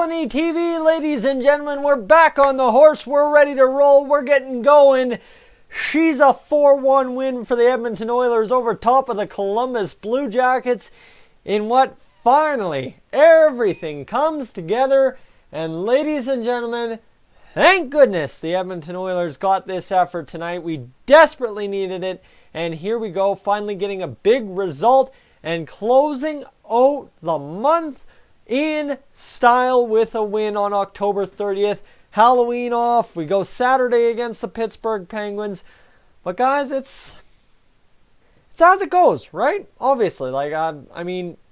Dolynny TV, ladies and gentlemen. We're back on the horse. We're ready to roll. We're getting going. She's a 4-1 win for the Edmonton Oilers over top of the Columbus Blue Jackets in what finally everything comes together. And ladies and gentlemen, thank goodness the Edmonton Oilers got this effort tonight. We desperately needed it. And here we go, finally getting a big result and closing out the month in style with a win on October 30th. Halloween off. We go Saturday against the Pittsburgh Penguins. But guys, it's as it goes, right? Obviously,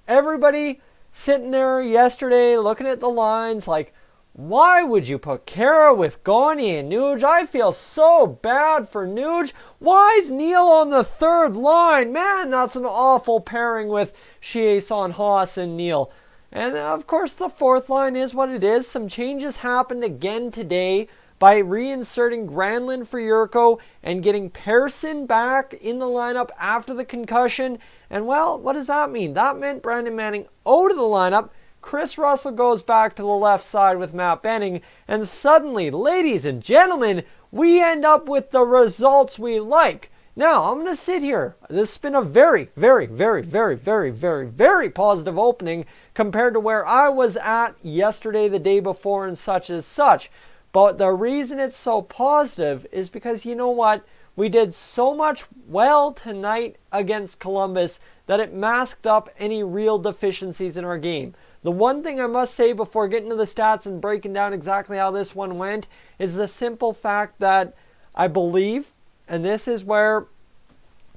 everybody sitting there yesterday looking at the lines like, why would you put Kara with Gagne and Nuge? I feel so bad for Nuge. Why is Neil on the third line? Man, that's an awful pairing with Chiasson, Haas, and Neil. And of course, the fourth line is what it is. Some changes happened again today by reinserting Granlund for Yurko and getting Pearson back in the lineup after the concussion. And well, what does that mean? That meant Brandon Manning out of the lineup. Chris Russell goes back to the left side with Matt Benning, and suddenly, ladies and gentlemen, we end up with the results we like. Now, I'm going to sit here. This has been a very, very, very, very, very, very, very positive opening compared to where I was at yesterday, the day before, and such as such. But the reason it's so positive is because, you know what? We did so much well tonight against Columbus that it masked up any real deficiencies in our game. The one thing I must say before getting to the stats and breaking down exactly how this one went is the simple fact that I believe, and this is where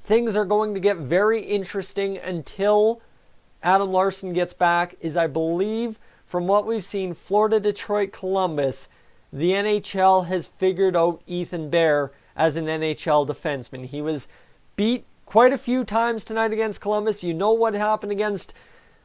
things are going to get very interesting until Adam Larsson gets back, is I believe from what we've seen, Florida, Detroit, Columbus, the NHL has figured out Ethan Bear as an NHL defenseman. He was beat quite a few times tonight against Columbus. You know what happened against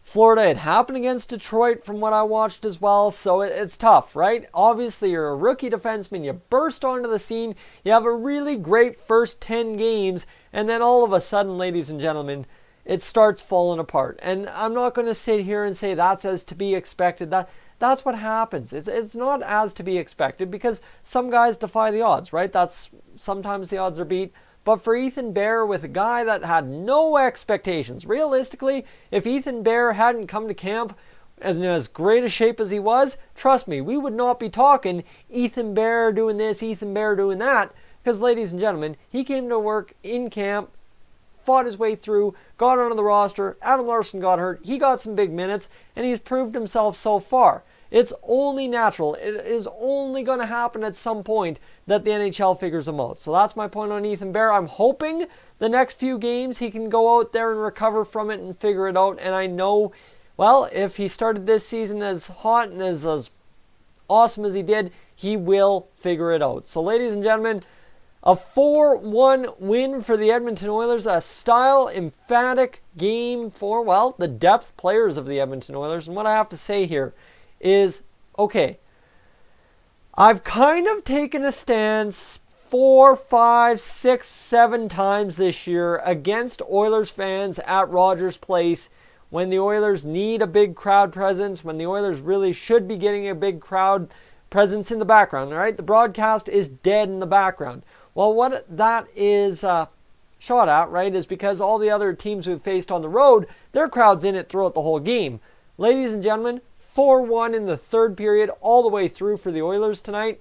Florida. It happened against Detroit from what I watched as well, so it's tough, right? Obviously, you're a rookie defenseman. You burst onto the scene. You have a really great first 10 games, and then all of a sudden, ladies and gentlemen, it starts falling apart. And I'm not going to sit here and say that's as to be expected. That's what happens. It's not as to be expected because some guys defy the odds, right? Sometimes the odds are beat. But for Ethan Bear, with a guy that had no expectations, realistically, if Ethan Bear hadn't come to camp in as great a shape as he was, trust me, we would not be talking Ethan Bear doing this, Ethan Bear doing that. Because, ladies and gentlemen, he came to work in camp, fought his way through, got onto the roster. Adam Larsson got hurt. He got some big minutes, and he's proved himself so far. It's only natural. It is only going to happen at some point that the NHL figures him out. So that's my point on Ethan Bear. I'm hoping the next few games he can go out there and recover from it and figure it out. And I know, well, if he started this season as hot and as awesome as he did, he will figure it out. So ladies and gentlemen, a 4-1 win for the Edmonton Oilers. A style emphatic game for, well, the depth players of the Edmonton Oilers. And what I have to say here is, okay, I've kind of taken a stance 4, 5, 6, 7 times this year against Oilers fans at Rogers Place when the Oilers need a big crowd presence, when the Oilers really should be getting a big crowd presence in the background, right? The broadcast is dead in the background. Well, what that is shot at, right, is because all the other teams we've faced on the road, their crowd's in it throughout the whole game. Ladies and gentlemen, 4-1 in the third period all the way through for the Oilers tonight.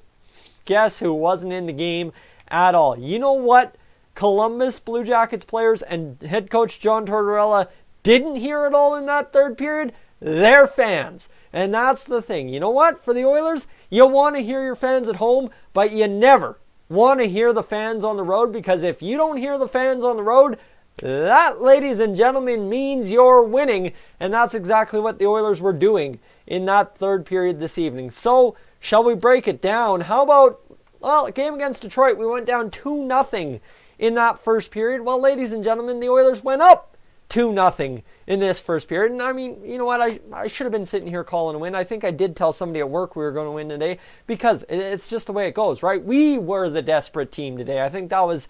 Guess who wasn't in the game at all? You know what Columbus Blue Jackets players and head coach John Tortorella didn't hear at all in that third period? Their fans. And that's the thing. You know what? For the Oilers, you want to hear your fans at home, but you never want to hear the fans on the road, because if you don't hear the fans on the road, that, ladies and gentlemen, means you're winning. And that's exactly what the Oilers were doing in that third period this evening. So, shall we break it down? How about, well, a game against Detroit, we went down 2-0 in that first period. Well, ladies and gentlemen, the Oilers went up 2-0 in this first period. And I mean, you know what? I should have been sitting here calling a win. I think I did tell somebody at work we were going to win today, because it's just the way it goes, right? We were the desperate team today. I think that was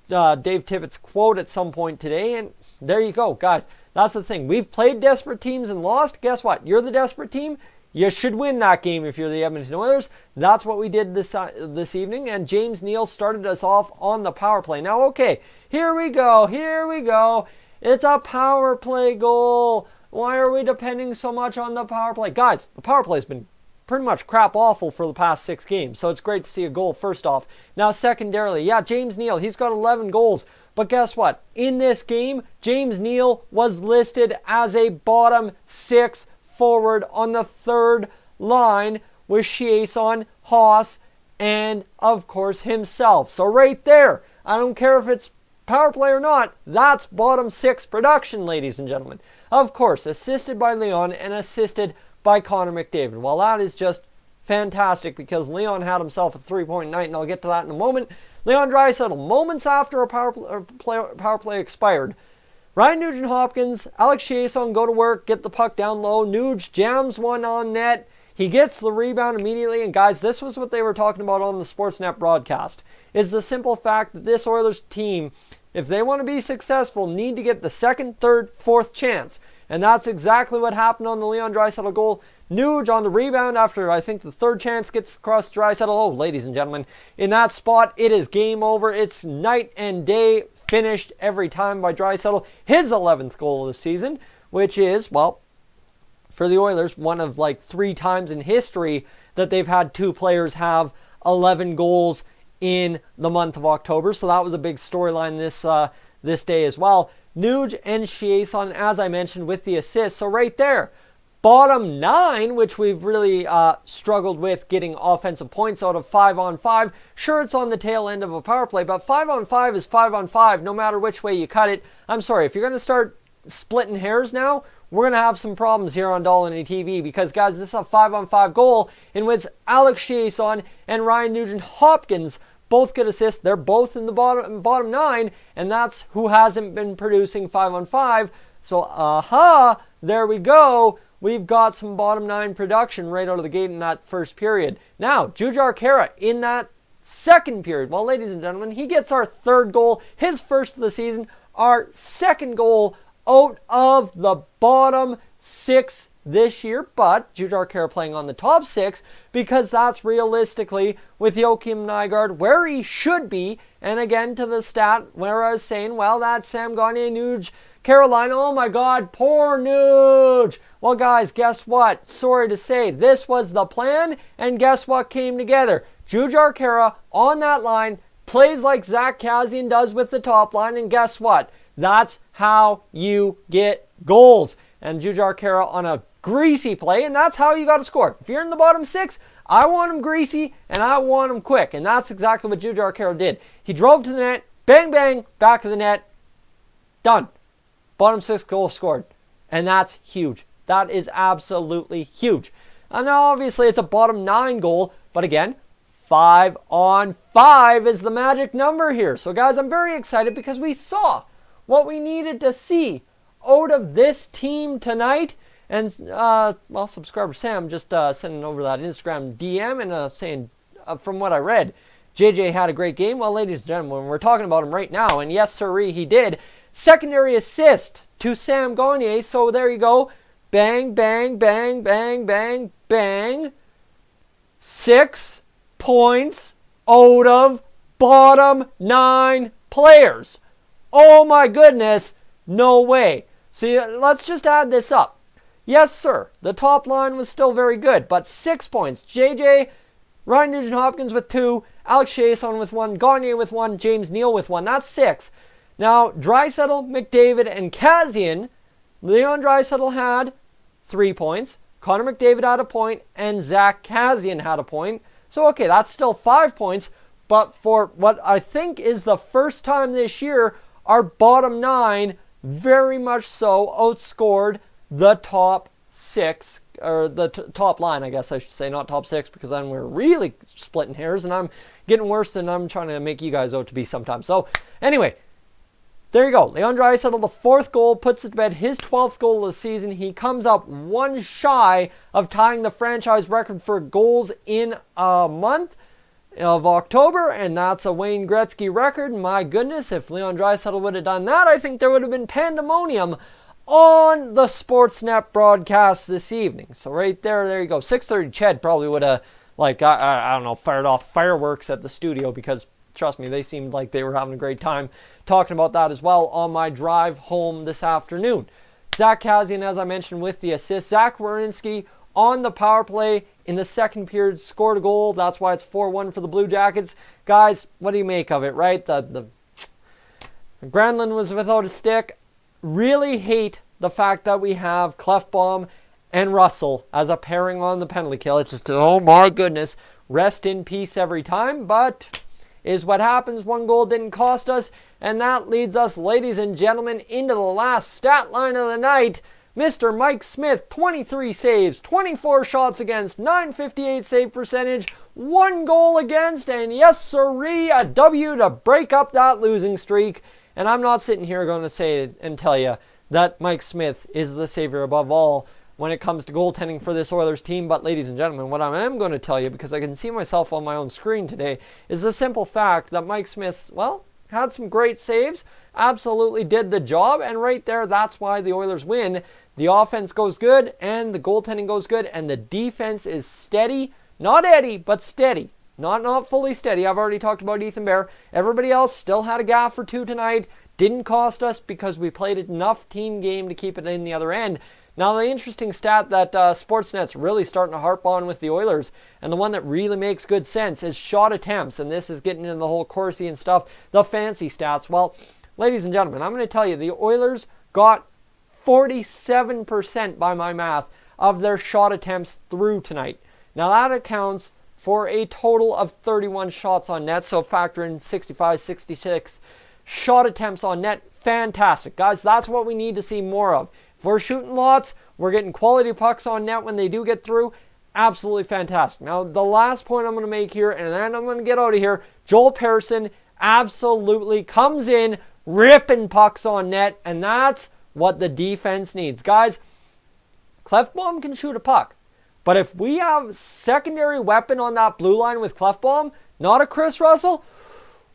Dave Tippett quote at some point today, and there you go, guys. That's the thing. We've played desperate teams and lost. Guess what? You're the desperate team. You should win that game if you're the Edmonton Oilers. That's what we did this evening, and James Neal started us off on the power play. Now, okay, here we go. It's a power play goal. Why are we depending so much on the power play? Guys, the power play has been pretty much crap awful for the past 6 games, so it's great to see a goal first off. Now, secondarily, yeah, James Neal, he's got 11 goals, but guess what? In this game, James Neal was listed as a bottom 6 forward on the third line with Chiasson, Haas, and of course himself. So right there, I don't care if it's power play or not, that's bottom 6 production, ladies and gentlemen. Of course, assisted by Leon and assisted by Connor McDavid. Well, that is just fantastic because Leon had himself a 3-point night, and I'll get to that in a moment. Leon Draisaitl, moments after a power play expired, Ryan Nugent-Hopkins, Alex Chiasson go to work, get the puck down low. Nuge jams one on net. He gets the rebound immediately. And guys, this was what they were talking about on the Sportsnet broadcast, is the simple fact that this Oilers team, if they want to be successful, need to get the second, third, fourth chance. And that's exactly what happened on the Leon Draisaitl goal. Nuge on the rebound after, I think, the third chance gets across Draisaitl. Oh, ladies and gentlemen, in that spot, it is game over. It's night and day, finished every time by Draisaitl. His 11th goal of the season, which is, well, for the Oilers, one of like 3 times in history that they've had 2 players have 11 goals in the month of October. So that was a big storyline this day as well. Nuge and Chiasson, as I mentioned, with the assist. So right there, bottom 9, which we've really struggled with getting offensive points out of 5-on-5. Sure, it's on the tail end of a power play, but 5-on-5 is 5-on-5 no matter which way you cut it. I'm sorry, if you're going to start splitting hairs now, we're going to have some problems here on Dolynny TV because, guys, this is a 5-on-5 goal in which Alex Chiasson and Ryan Nugent-Hopkins both get assists. They're both in the bottom 9, and that's who hasn't been producing 5-on-5. So, there we go. We've got some bottom 9 production right out of the gate in that first period. Now, Jujhar Khaira in that second period. Well, ladies and gentlemen, he gets our 3rd goal, his first of the season, our 2nd goal out of the bottom 6 this year, but Jujhar Khaira playing on the top 6 because that's realistically with Joakim Nygard where he should be. And again, to the stat where I was saying, well, that's Sam Gagner, Nuge, Carolina. Oh my God, poor Nuge. Well, guys, guess what? Sorry to say, this was the plan, and guess what came together? Jujhar Khaira on that line plays like Zack Kassian does with the top line, and guess what? That's how you get goals. And Jujhar Khaira on a greasy play, and that's how you got to score. If you're in the bottom 6, I want him greasy, and I want him quick, and that's exactly what Jujhar Khaira did. He drove to the net, bang, bang, back to the net, done. Bottom 6 goal scored, and that's huge. That is absolutely huge. And now, obviously, it's a bottom 9 goal, but again, 5-on-5 is the magic number here. So, guys, I'm very excited because we saw what we needed to see out of this team tonight. And, well, subscriber Sam just sending over that Instagram DM and saying, from what I read, JJ had a great game. Well, ladies and gentlemen, we're talking about him right now, and yes, sirree, he did. Secondary assist to Sam Gagner. So there you go. Bang, bang, bang, bang, bang, bang. 6 points out of bottom 9 players. Oh my goodness, no way. So let's just add this up. Yes, sir, the top line was still very good, but 6 points. JJ, Ryan Nugent-Hopkins with 2, Alex Chiasson with 1, Gagner with 1, James Neal with 1. That's 6. Now, Draisaitl, McDavid, and Kassian, Leon Draisaitl had 3 points, Connor McDavid had a point, and Zack Kassian had a point. So, okay, that's still 5 points, but for what I think is the first time this year, our bottom 9 very much so outscored the top 6, or the top line, I guess I should say, not top 6, because then we're really splitting hairs, and I'm getting worse than I'm trying to make you guys out to be sometimes. So, anyway, there you go. Leon Draisaitl, the 4th goal, puts it to bed, his 12th goal of the season. He comes up 1 shy of tying the franchise record for goals in a month of October, and that's a Wayne Gretzky record. My goodness, if Leon Draisaitl would have done that, I think there would have been pandemonium on the Sportsnet broadcast this evening. So right there you go. 6:30 Ched probably would have, like, I don't know, fired off fireworks at the studio because, trust me, they seemed like they were having a great time talking about that as well on my drive home this afternoon. Zach Kassian, as I mentioned, with the assist. Zach Werenski on the power play in the second period scored a goal. That's why it's 4-1 for the Blue Jackets. Guys, what do you make of it, right? The Granlund was without a stick. Really hate the fact that we have Clefbaum and Russell as a pairing on the penalty kill. It's just, oh my goodness, rest in peace every time, but is what happens. One goal didn't cost us, and that leads us, ladies and gentlemen, into the last stat line of the night. Mr. Mike Smith, 23 saves, 24 shots against, .958 save percentage, 1 goal against, and yes sirree, a W to break up that losing streak. And I'm not sitting here going to say and tell you that Mike Smith is the savior above all when it comes to goaltending for this Oilers team. But ladies and gentlemen, what I am going to tell you, because I can see myself on my own screen today, is the simple fact that Mike Smith, well, had some great saves, absolutely did the job, and right there, that's why the Oilers win. The offense goes good, and the goaltending goes good, and the defense is steady. Not Eddie, but steady. Not fully steady. I've already talked about Ethan Bear. Everybody else still had a gaff or two tonight. Didn't cost us because we played enough team game to keep it in the other end. Now, the interesting stat that Sportsnet's really starting to harp on with the Oilers, and the one that really makes good sense, is shot attempts. And this is getting into the whole Corsi and stuff, the fancy stats. Well, ladies and gentlemen, I'm going to tell you, the Oilers got 47% by my math of their shot attempts through tonight. Now, that accounts for a total of 31 shots on net, so factor in 65, 66 shot attempts on net. Fantastic. Guys, that's what we need to see more of. If we're shooting lots, we're getting quality pucks on net when they do get through. Absolutely fantastic. Now, the last point I'm going to make here, and then I'm going to get out of here, Joel Persson absolutely comes in ripping pucks on net, and that's what the defense needs. Guys, Clefbaum can shoot a puck. But if we have secondary weapon on that blue line with Clefbaum, not a Chris Russell,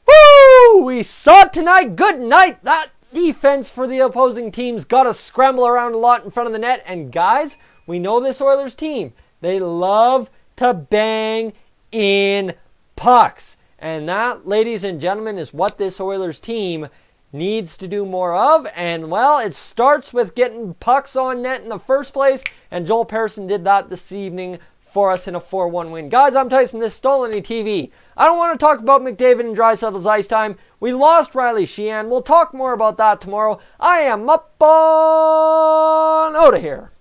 woo! We saw it tonight. Good night. That defense for the opposing team's got to scramble around a lot in front of the net. And guys, we know this Oilers team. They love to bang in pucks. And that, ladies and gentlemen, is what this Oilers team needs to do more of. And, well, it starts with getting pucks on net in the first place, and Joel Persson did that this evening for us in a 4-1 win. Guys, I'm Tyson, this is Dolynny TV. I don't want to talk about McDavid and Draisaitl's ice time. We lost Riley Sheahan. We'll talk more about that tomorrow. I am up on out of here.